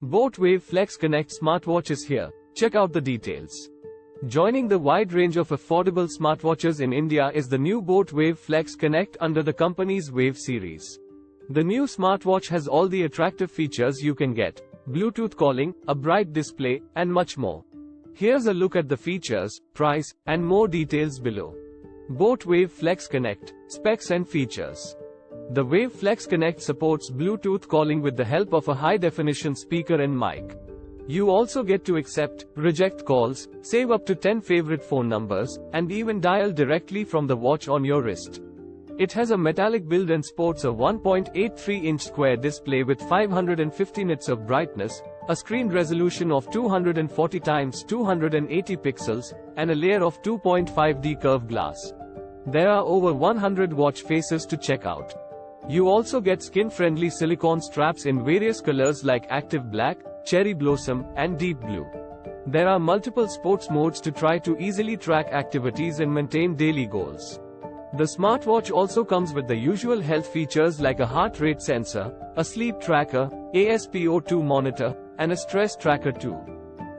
boAt Wave Flex Connect smartwatch is here. Check out the details. Joining the wide range of affordable smartwatches in India is the new boAt Wave Flex Connect under the company's Wave series. The new smartwatch has all the attractive features you can get: Bluetooth calling, a bright display, and much more. Here's a look at the features, price, and more details below. boAt Wave Flex Connect, specs and features. The Wave Flex Connect supports Bluetooth calling with the help of a high-definition speaker and mic. You also get to accept, reject calls, save up to 10 favorite phone numbers, and even dial directly from the watch on your wrist. It has a metallic build and sports a 1.83-inch square display with 550 nits of brightness, a screen resolution of 240 x 280 pixels, and a layer of 2.5D curved glass. There are over 100 watch faces to check out. You also get skin-friendly silicone straps in various colors like active black, cherry blossom, and deep blue. There are multiple sports modes to try to easily track activities and maintain daily goals. The smartwatch also comes with the usual health features like a heart rate sensor, a sleep tracker, ASPO2 monitor, and a stress tracker too.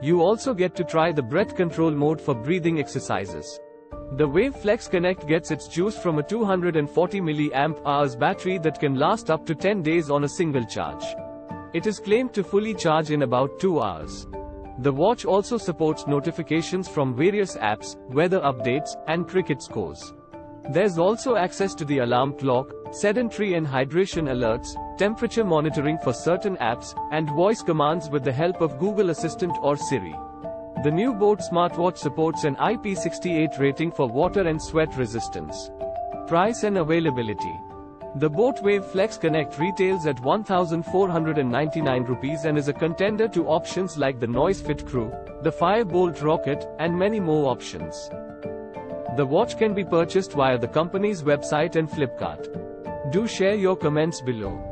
You also get to try the breath control mode for breathing exercises. The Wave Flex Connect gets its juice from a 240 mAh battery that can last up to 10 days on a single charge. It is claimed to fully charge in about 2 hours. The watch also supports notifications from various apps, weather updates, and cricket scores. There's also access to the alarm clock, sedentary and hydration alerts, temperature monitoring for certain apps, and voice commands with the help of Google Assistant or Siri. The new boAt smartwatch supports an IP68 rating for water and sweat resistance. Price and availability. The boAt Wave Flex Connect retails at 1,499 rupees and is a contender to options like the Noise Fit Crew, the Firebolt Rocket, and many more options. The watch can be purchased via the company's website and Flipkart. Do share your comments below.